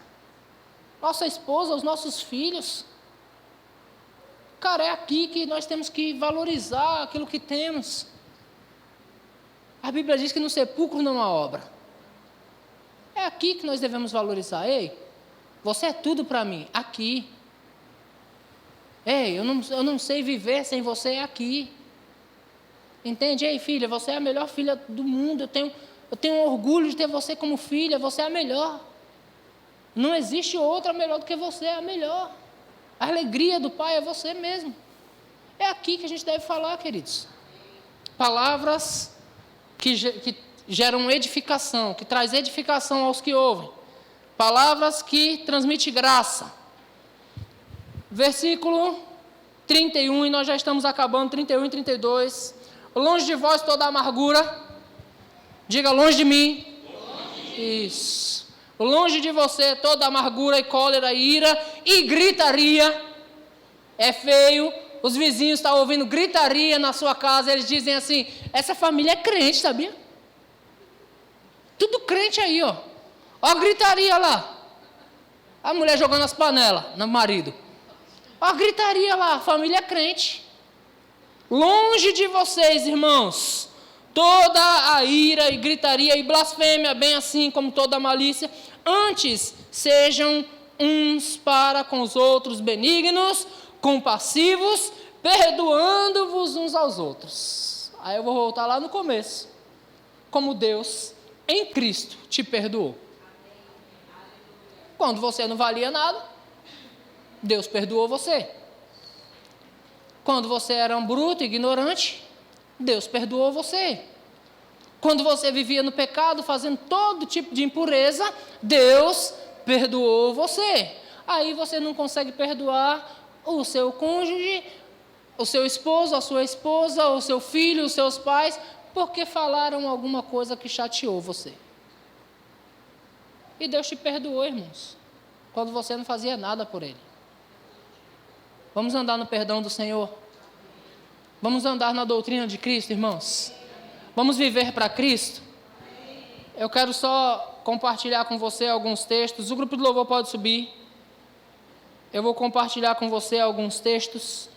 Nossa esposa, os nossos filhos. Cara, é aqui que nós temos que valorizar aquilo que temos. A Bíblia diz que no sepulcro não há obra. É aqui que nós devemos valorizar. Ei, você é tudo para mim, aqui. Ei, eu não sei viver sem você, é aqui. Entende? Ei, filha, você é a melhor filha do mundo. Eu tenho orgulho de ter você como filha, você é a melhor. Não existe outra melhor do que você, é a melhor. A alegria do Pai é você mesmo. É aqui que a gente deve falar, queridos. Palavras que geram edificação, que traz edificação aos que ouvem. Palavras que transmitem graça. Versículo 31, e nós já estamos acabando, 31 e 32. Longe de vós toda amargura. Diga, longe de mim. Isso. Longe de você toda amargura e cólera e ira e gritaria. É feio. Os vizinhos estão ouvindo gritaria na sua casa. Eles dizem assim: essa família é crente, sabia? Tudo crente aí, ó. Ó a gritaria lá. A mulher jogando as panelas no marido. Ó a gritaria lá, a família é crente. Longe de vocês, irmãos, toda a ira e gritaria e blasfêmia, bem assim como toda a malícia. Antes, sejam uns para com os outros benignos, compassivos, perdoando-vos uns aos outros. Aí eu vou voltar lá no começo. Como Deus, em Cristo, te perdoou. Quando você não valia nada, Deus perdoou você. Quando você era um bruto, ignorante, Deus perdoou você. Quando você vivia no pecado, fazendo todo tipo de impureza, Deus perdoou você. Aí você não consegue perdoar o seu cônjuge, o seu esposo, a sua esposa, o seu filho, os seus pais, porque falaram alguma coisa que chateou você. E Deus te perdoou, irmãos, quando você não fazia nada por Ele. Vamos andar no perdão do Senhor. Vamos andar na doutrina de Cristo, irmãos. Vamos viver para Cristo. Eu quero só compartilhar com você alguns textos. O grupo de louvor pode subir. Eu vou compartilhar com você alguns textos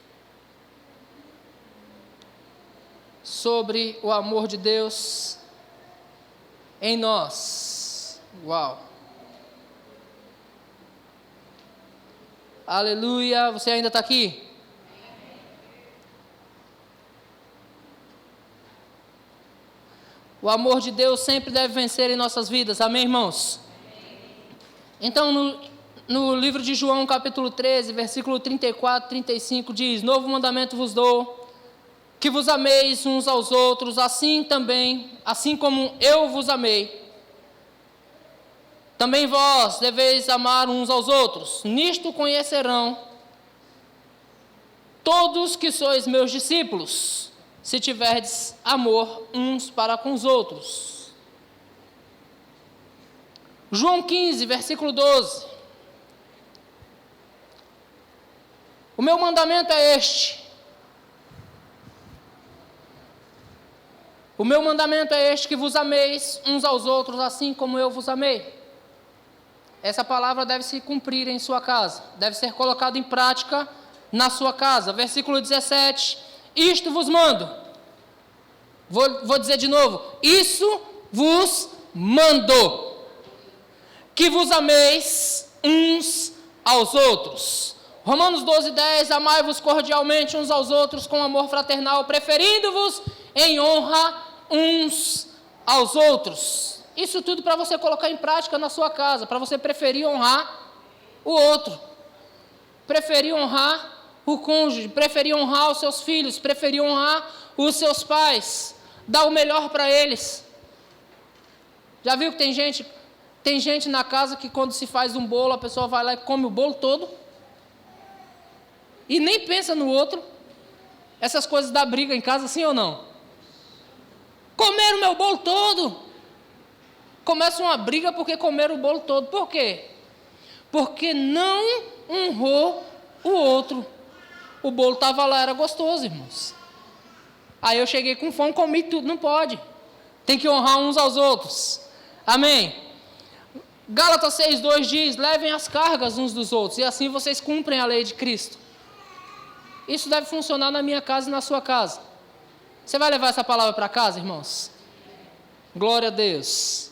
sobre o amor de Deus em nós. Uau! Aleluia! Você ainda está aqui? O amor de Deus sempre deve vencer em nossas vidas. Amém, irmãos? Então, no livro de João, capítulo 13, versículo 34, 35, diz: Novo mandamento vos dou, que vos ameis uns aos outros, assim como eu vos amei. Também vós deveis amar uns aos outros. Nisto conhecerão todos que sois meus discípulos, se tiverdes amor uns para com os outros. João 15, versículo 12. O meu mandamento é este. O meu mandamento é este, que vos ameis uns aos outros, assim como eu vos amei. Essa palavra deve se cumprir em sua casa, deve ser colocada em prática na sua casa. Versículo 17, isto vos mando. Vou dizer de novo, isso vos mando, que vos ameis uns aos outros. Romanos 12, 10, amai-vos cordialmente uns aos outros com amor fraternal, preferindo-vos em honra uns aos outros. Isso tudo para você colocar em prática na sua casa, para você preferir honrar o outro, preferir honrar o cônjuge, preferir honrar os seus filhos, preferir honrar os seus pais. Dá o melhor para eles. Já viu que tem gente na casa que quando se faz um bolo, a pessoa vai lá e come o bolo todo? E nem pensa no outro. Essas coisas dá briga em casa, sim ou não? Comeram o meu bolo todo. Começa uma briga porque comeram o bolo todo. Por quê? Porque não honrou o outro. O bolo estava lá, era gostoso, irmãos. Aí eu cheguei com fome, comi tudo. Não pode. Tem que honrar uns aos outros. Amém? Gálatas 6,2 diz: levem as cargas uns dos outros, e assim vocês cumprem a lei de Cristo. Isso deve funcionar na minha casa e na sua casa. Você vai levar essa palavra para casa, irmãos? Glória a Deus.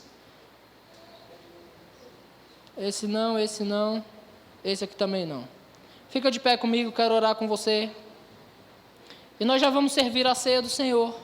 Esse não, esse aqui também não. Fica de pé comigo, quero orar com você. E nós já vamos servir a ceia do Senhor.